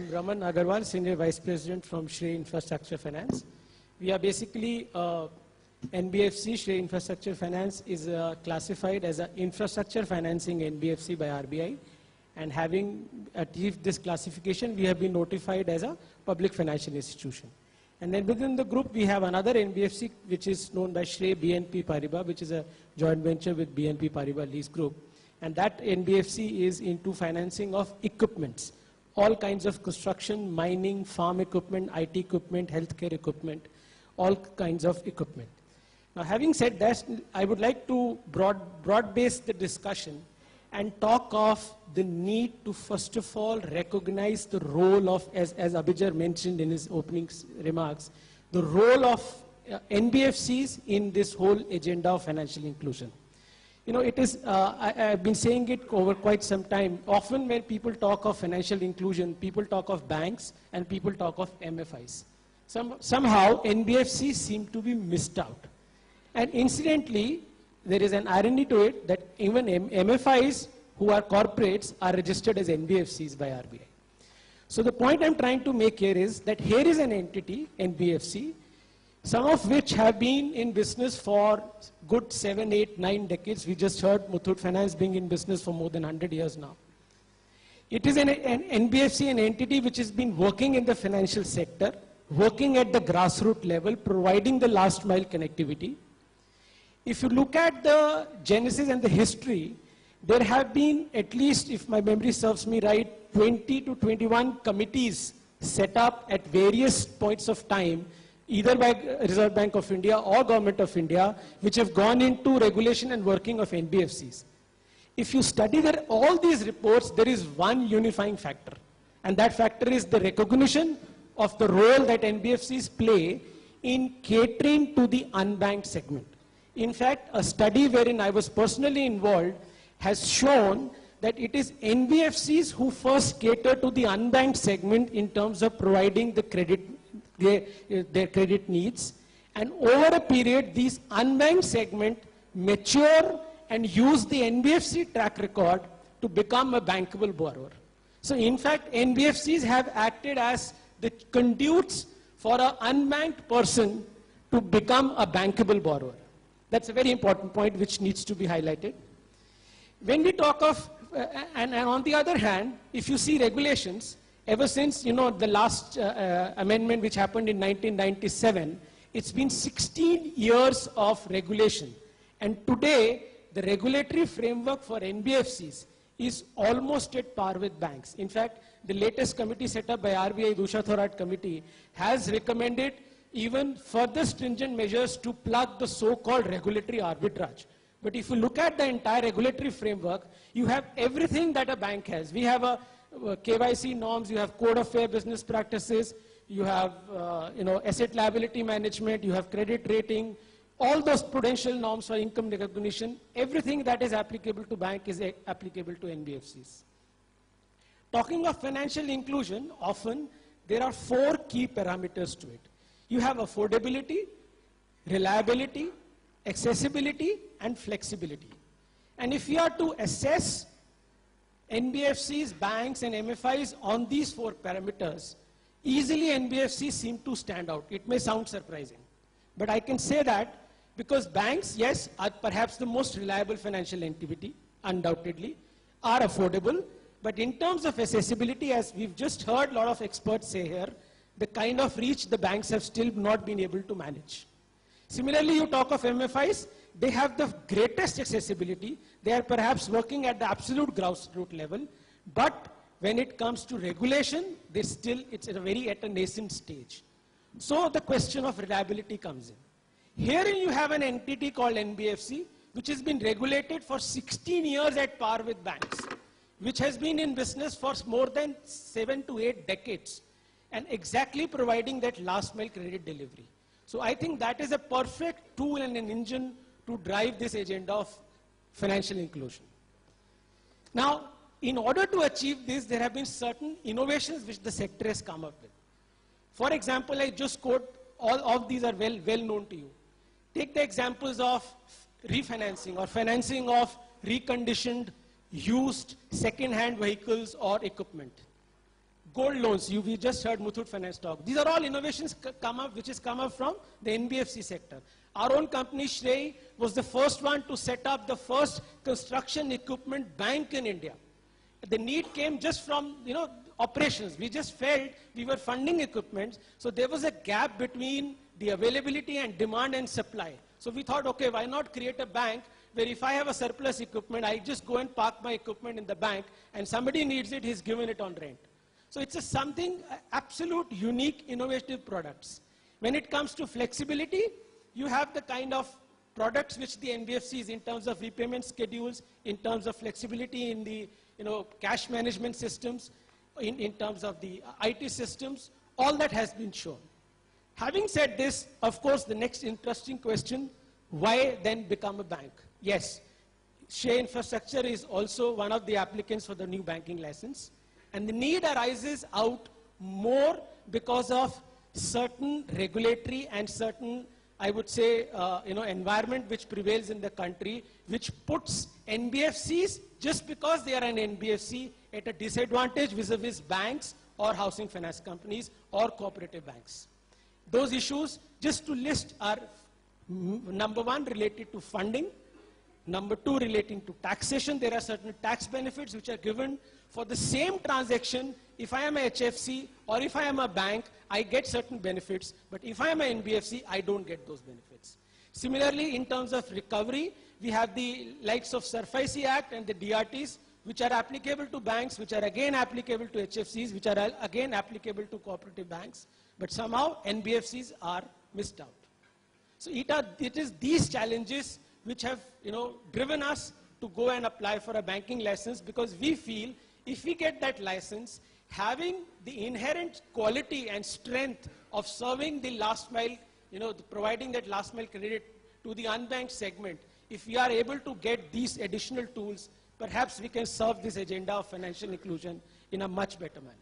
I'm Raman Agarwal, Senior Vice President from Shrey Infrastructure Finance. We are basically NBFC. Shrey Infrastructure Finance is classified as an infrastructure financing NBFC by RBI. And having achieved this classification, we have been notified as a public financial institution. And then within the group, we have another NBFC, which is known by Shrey BNP Paribas, which is a joint venture with BNP Paribas Lease Group. And that NBFC is into financing of equipments, all kinds of construction, mining, farm equipment, IT equipment, healthcare equipment, all kinds of equipment. Now, having said that, I would like to broad base the discussion and talk of the need to, first of all, recognize the role of, as Abhijar mentioned in his opening remarks, the role of NBFCs in this whole agenda of financial inclusion. You know, it is, I've been saying it over quite some time. Often when people talk of financial inclusion, people talk of banks and people talk of MFIs. Somehow, NBFCs seem to be missed out. And incidentally, there is an irony to it that even MFIs who are corporates are registered as NBFCs by RBI. So the point I'm trying to make here is that here is an entity, NBFC, some of which have been in business for good 7, 8, 9 decades. We just heard Muthoot Finance being in business for more than 100 years now. It is an NBFC, an entity which has been working in the financial sector, working at the grassroots level, providing the last mile connectivity. If you look at the genesis and the history, there have been, at least if my memory serves me right, 20 to 21 committees set up at various points of time, either by Reserve Bank of India or Government of India, which have gone into regulation and working of NBFCs. If you study all these reports, there is one unifying factor. And that factor is the recognition of the role that NBFCs play in catering to the unbanked segment. In fact, a study wherein I was personally involved has shown that it is NBFCs who first cater to the unbanked segment in terms of providing the credit, their credit needs. And over a period, these unbanked segment mature and use the NBFC track record to become a bankable borrower. So in fact, NBFCs have acted as the conduits for an unbanked person to become a bankable borrower. That's a very important point which needs to be highlighted. When we talk of, and on the other hand, if you see regulations, ever since, you know, the last amendment which happened in 1997, it's been 16 years of regulation. And today, the regulatory framework for NBFCs is almost at par with banks. In fact, the latest committee set up by RBI, Dusha Thorat committee, has recommended even further stringent measures to plug the so-called regulatory arbitrage. But if you look at the entire regulatory framework, you have everything that a bank has. We have a KYC norms, you have code of fair business practices, you have asset liability management, you have credit rating, all those prudential norms for income recognition, everything that is applicable to bank is applicable to NBFCs. Talking of financial inclusion, often there are 4 key parameters to it. You have affordability, reliability, accessibility, and flexibility. And if we are to assess NBFCs, banks, and MFIs on these 4 parameters, easily NBFCs seem to stand out. It may sound surprising, but I can say that because banks, yes, are perhaps the most reliable financial entity, undoubtedly, are affordable, but in terms of accessibility, as we've just heard a lot of experts say here, the kind of reach the banks have still not been able to manage. Similarly, you talk of MFIs, they have the greatest accessibility. They are perhaps working at the absolute grassroots level, but when it comes to regulation, it's at a nascent stage. So the question of reliability comes in. Here you have an entity called NBFC, which has been regulated for 16 years at par with banks, which has been in business for more than 7 to 8 decades, and exactly providing that last mile credit delivery. So I think that is a perfect tool and an engine to drive this agenda of financial inclusion. Now, in order to achieve this, there have been certain innovations which the sector has come up with. For example, I just quote, all of these are well known to you. Take the examples of refinancing or financing of reconditioned, used, second-hand vehicles or equipment. gold loans. We just heard Muthoot Finance talk. These are all innovations which has come up from the NBFC sector. Our own company, Shrey, was the first one to set up the first construction equipment bank in India. The need came just from, operations. We just felt we were funding equipment, so there was a gap between the availability and demand and supply. So we thought, okay, why not create a bank where if I have a surplus equipment, I just go and park my equipment in the bank, and somebody needs it, he's given it on rent. So it's something absolute, unique, innovative products. When it comes to flexibility, you have the kind of products which the NBFCs in terms of repayment schedules, in terms of flexibility in the cash management systems, in terms of the IT systems, all that has been shown. Having said this, of course, the next interesting question, why then become a bank? Yes, Shrey Infrastructure is also one of the applicants for the new banking license. And the need arises out more because of certain regulatory and certain, I would say, environment which prevails in the country, which puts NBFCs, just because they are an NBFC, at a disadvantage vis-a-vis banks or housing finance companies or cooperative banks. Those issues, just to list, are number one, related to funding. Number two, relating to taxation. There are certain tax benefits which are given for the same transaction. If I am a HFC or if I am a bank, I get certain benefits. But if I am an NBFC, I don't get those benefits. Similarly, in terms of recovery, we have the likes of SARFAESI Act and the DRTs, which are applicable to banks, which are again applicable to HFCs, which are again applicable to cooperative banks. But somehow, NBFCs are missed out. So it is these challenges which have driven us to go and apply for a banking license, because we feel if we get that license, having the inherent quality and strength of serving the last mile, providing that last mile credit to the unbanked segment, if we are able to get these additional tools, perhaps we can serve this agenda of financial inclusion in a much better manner.